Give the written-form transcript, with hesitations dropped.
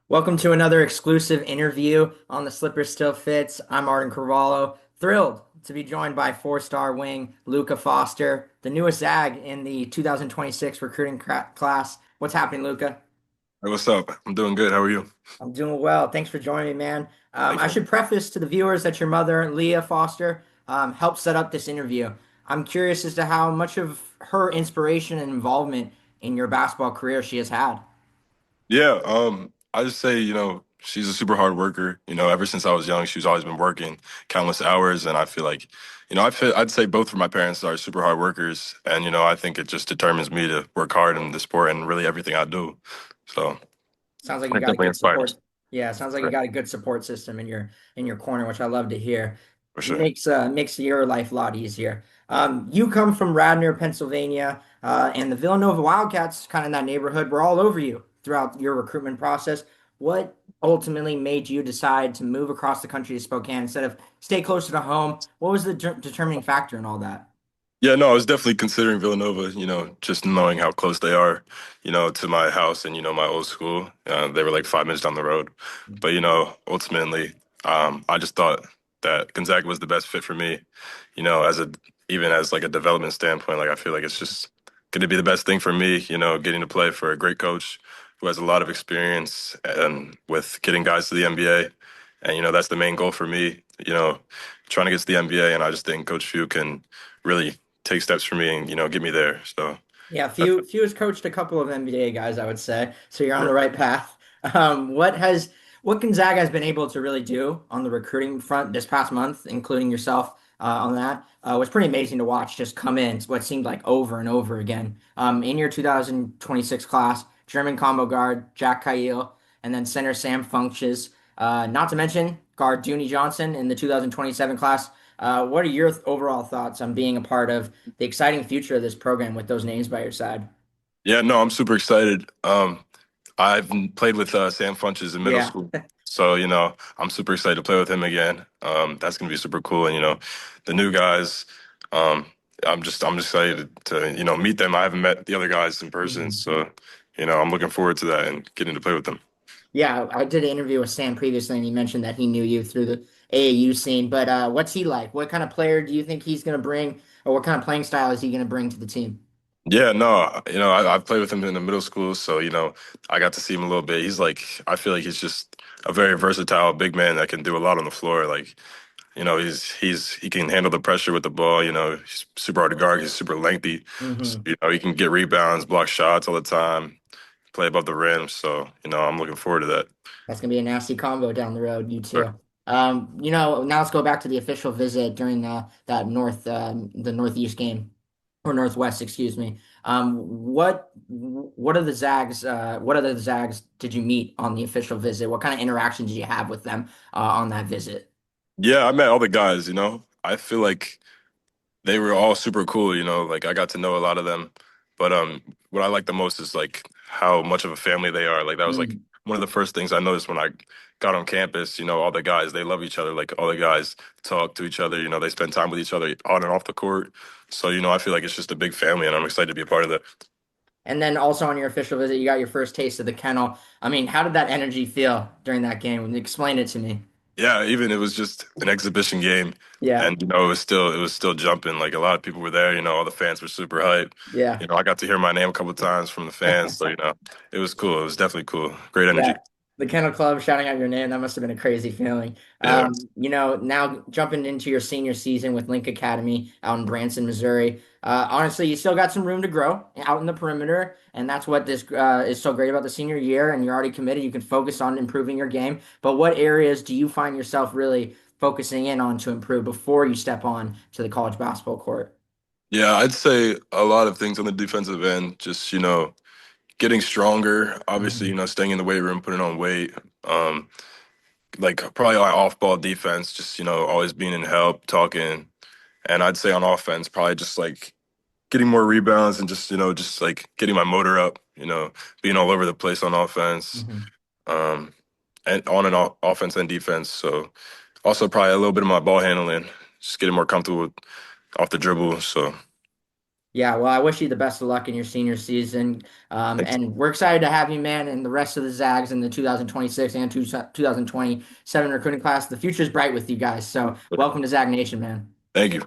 Welcome to another exclusive interview on the Slipper Still Fits. I'm Arden Carvalho, thrilled to be joined by four-star wing Luca Foster, the newest Zag in the 2026 recruiting class. What's happening, Luca? Hey, what's up? I'm doing good. How are you? I'm doing well. Thanks for joining me, man. Thank I you. should preface to the viewers that your mother, Leah Foster, helped set up this interview. I'm curious as to how much of her inspiration and involvement in your basketball career she has had. Yeah, I just say, she's a super hard worker. Ever since I was young, she's always been working countless hours, and I feel like, I'd say both of my parents are super hard workers, and I think it just determines me to work hard in the sport and really everything I do. So Sounds like you it got a definitely good support. inspires Yeah, sounds like you for got a good support system in your corner, which I love to hear. for sure. Makes your life a lot easier. You come from Radnor, Pennsylvania, and the Villanova Wildcats, kind of in that neighborhood, were all over you throughout your recruitment process. What ultimately made you decide to move across the country to Spokane instead of stay closer to home? What was the determining factor in all that? Yeah, no, I was definitely considering Villanova, just knowing how close they are, to my house and, my old school. They were like 5 minutes down the road. But, ultimately, I just thought that Gonzaga was the best fit for me, as even as like a development standpoint. Like, I feel like it's just going to be the best thing for me, getting to play for a great coach who has a lot of experience and with getting guys to the NBA. And, that's the main goal for me, trying to get to the NBA. And I just think Coach Few can really take steps for me and get me there. So Yeah, that's few has coached a couple of NBA guys, I would say. So you're on right. the right path. What Gonzaga has been able to really do on the recruiting front this past month, including yourself on that, was pretty amazing to watch. Just come in what seemed like over and over again. In your 2026 class, German combo guard Jack Kyle, and then center Sam Funches. Not to mention guard Dooney Johnson in the 2027 class. What are your overall thoughts on being a part of the exciting future of this program with those names by your side? Yeah, no, I'm super excited. I've played with Sam Funches in middle Yeah, school, so I'm super excited to play with him again. That's gonna be super cool, and the new guys. Um, I'm just excited to meet them. I haven't met the other guys in person, Mhm. so I'm looking forward to that and getting to play with them. Yeah. I did an interview with Sam previously, and he mentioned that he knew you through the AAU scene. But what's he like? What kind of player do you think he's going to bring, or what kind of playing style is he going to bring to the team? Yeah, no, I've played with him in the middle school, so I got to see him a little bit. I feel like he's just a very versatile big man that can do a lot on the floor. Like, he can handle the pressure with the ball. He's super hard to guard. He's super lengthy, so Hmm. he can get rebounds, block shots all the time, play above the rim. So I'm looking forward to that. That's gonna be a nasty combo down the road, you two. Now let's go back to the official visit during the Northeast game or Northwest, excuse me. What are the Zags? What other Zags did you meet on the official visit? What kind of interaction did you have with them on that visit? Yeah, I met all the guys. I feel like they were all super cool, like I got to know a lot of them. But what I like the most is like how much of a family they are. Like that was like Mm, one of the first things I noticed when I got on campus, all the guys, they love each other. Like all the guys talk to each other, they spend time with each other on and off the court. So, I feel like it's just a big family and I'm excited to be a part of that. And then also on your official visit, you got your first taste of the kennel. I mean, how did that energy feel during that game? Explain it to me. Yeah, even it was just an exhibition game Yeah, and it was still jumping. Like a lot of people were there, all the fans were super hyped. yeah. I got to hear my name a couple of times from the fans. So, it was cool. It was definitely cool. Great energy. Yeah, the Kennel Club shouting out your name, that must have been a crazy feeling. Yeah. Now jumping into your senior season with Link Academy out in Branson, Missouri. Honestly, you still got some room to grow out in the perimeter, and that's what this is so great about the senior year. And you're already committed; you can focus on improving your game. But what areas do you find yourself really focusing in on to improve before you step on to the college basketball court? Yeah, I'd say a lot of things on the defensive end, just, getting stronger, obviously, Mhm. staying in the weight room, putting on weight. Um, like probably like off-ball defense, just, always being in help, talking. And I'd say on offense, probably just like getting more rebounds and just like getting my motor up, being all over the place on offense, Mhm. um, and on and off offense and defense. So also probably a little bit of my ball handling, just getting more comfortable off the dribble. So Yeah, well, I wish you the best of luck in your senior season. Thanks. And we're excited to have you, man, and the rest of the Zags in the 2026 and 2027 recruiting class. The future is bright with you guys. So welcome to Zag Nation, man. Thank you.